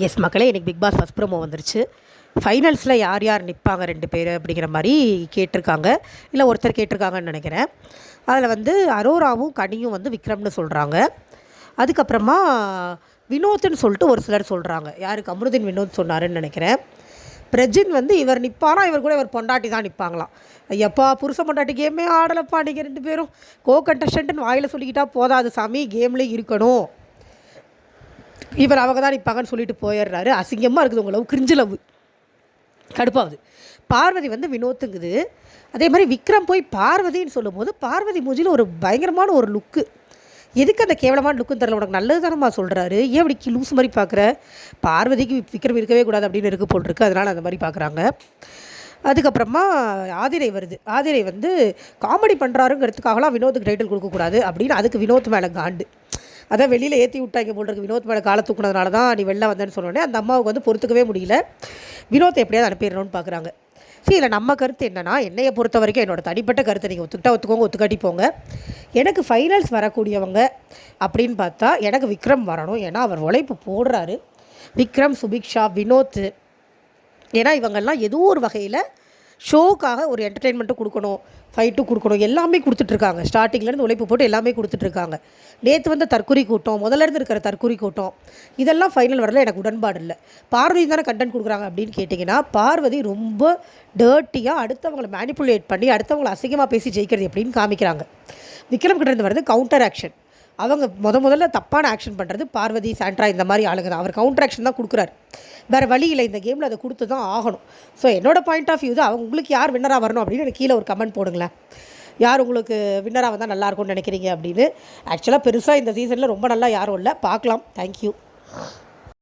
S மக்களே, எனக்கு big pass first promo வந்துருச்சு. ஃபைனல்ஸில் யார் யார் நிற்பாங்க 2 பேர் அப்படிங்கிற மாதிரி கேட்டிருக்காங்க. இல்லை ஒருத்தர் கேட்டிருக்காங்கன்னு நினைக்கிறேன். அதில் வந்து அரோராவும் கனியும் வந்து விக்ரம்னு சொல்கிறாங்க. அதுக்கப்புறமா வினோத்னு சொல்லிட்டு ஒரு சிலர் சொல்கிறாங்க. யாருக்கு அம்ருதீன் வினோத் சொன்னாருன்னு நினைக்கிறேன். பிரஜின் வந்து இவர் நிற்பாரா, இவர் கூட இவர் பொண்டாட்டி தான் நிற்பாங்களாம். ஐயப்பா, புருஷ பொண்டாட்டி கேமே ஆடலப்பா நீங்கள் 2 பேரும். கோ கண்டஸ்டன்ட்னு வாயில் சொல்லிக்கிட்டா போதாது சாமி, கேம்லேயும் இருக்கணும். இவர் அவங்க தான் நிற்பாங்கன்னு சொல்லிட்டு போயிடுறாரு. அசிங்கமாக இருக்குது உங்களவு, கிரிஞ்சு கடுப்பாகுது. பார்வதி வந்து வினோத்துங்குது. அதே மாதிரி விக்ரம் போய் பார்வதின்னு சொல்லும்போது பார்வதி மூஞ்சியில் ஒரு பயங்கரமான ஒரு லுக்கு. எதுக்கு அந்த கேவலமான லுக்குன்னு தெரியல. உனக்கு நல்லது தானம்மா சொல்கிறாரு, ஏன் இப்படி லூஸ் மாதிரி பார்க்குற? பார்வதிக்கு விக்ரம் இருக்கவே கூடாது அப்படின்னு இருக்கு போட்டிருக்கு, அதனால் அந்த மாதிரி பார்க்குறாங்க. அதுக்கப்புறமா ஆதிரை வருது. ஆதிரை வந்து காமெடி பண்ணுறாருங்கிறதுக்காகலாம் வினோத்துக்கு டைட்டில் கொடுக்கக்கூடாது அப்படின்னு அதுக்கு வினோத் மேலே காண்டு. அதான் வெளியில் ஏற்றி விட்டாங்க போட்டிருக்கு. வினோத் மேலே காலை தூக்குனதுனால தான் நீ வெளில வந்தேன்னு சொன்னோடனே அந்த அம்மாவுக்கு வந்து பொறுத்துக்கவே முடியல. வினோத்தை எப்படியாவது அனுப்பிடணும்னு பார்க்குறாங்க. சரி, இல்லை நம்ம கருத்து என்னென்னா, என்னையை பொறுத்த வரைக்கும் என்னோடய தனிப்பட்ட கருத்தை நீங்கள் ஒத்துக்கிட்டா ஒத்துக்கோங்க, ஒத்துக்காட்டி போங்க. எனக்கு ஃபைனல்ஸ் வரக்கூடியவங்க அப்படின்னு பார்த்தா எனக்கு விக்ரம் வரணும். ஏன்னா அவர் உழைப்பு போடுறாரு. விக்ரம், சுபிக்ஷா, வினோத், ஏன்னா இவங்கெல்லாம் ஏதோ ஒரு வகையில் ஷோக்காக ஒரு என்டர்டெயின்மெண்ட்டும் கொடுக்கணும், ஃபைட்டும் கொடுக்கணும், எல்லாமே கொடுத்துட்ருக்காங்க. ஸ்டார்டிங்லேருந்து உழைப்பு போட்டு எல்லாமே கொடுத்துட்ருக்காங்க. நேற்று வந்து தற்கொலை கூட்டம், முதல்லேருந்து இருக்கிற தற்கொலை கூட்டம், இதெல்லாம் ஃபைனல் வரல எனக்கு உடன்பாடு இல்லை. பார்வதி தானே கண்டென்ட் கொடுக்குறாங்க அப்படின்னு கேட்டிங்கன்னா, பார்வதி ரொம்ப டர்ட்டியாக அடுத்தவங்களை மேனிப்புலேட் பண்ணி அடுத்தவங்களை அசிங்கமாக பேசி ஜெயிக்கிறது எப்படின்னு காமிக்கிறாங்க. விக்ரம் கிட்டேருந்து வருது கவுண்டர் ஆக்ஷன். அவங்க முதல்ல தப்பான ஆக்ஷன் பண்ணுறது பார்வதி, சாண்ட்ரா இந்த மாதிரி ஆளுங்க தான். அவர் கவுண்டர் ஆக்ஷன் தான் கொடுக்குறாரு. வேறு வழி இல்லை, இந்த கேமில் அதை கொடுத்து தான் ஆகணும். ஸோ என்னோடய பாயிண்ட் ஆஃப் வியூ தான். உங்களுக்கு யார் வின்னராக வரணும் அப்படின்னு எனக்கு கீழே ஒரு கமெண்ட் போடுங்களேன். யார் உங்களுக்கு வின்னராக வந்தால் நல்லாயிருக்கும்னு நினைக்கிறீங்க அப்படின்னு. ஆக்சுவலாக பெருசாக இந்த சீசனில் ரொம்ப நல்லா யாரும் இல்லை, பார்க்கலாம். தேங்க்யூ.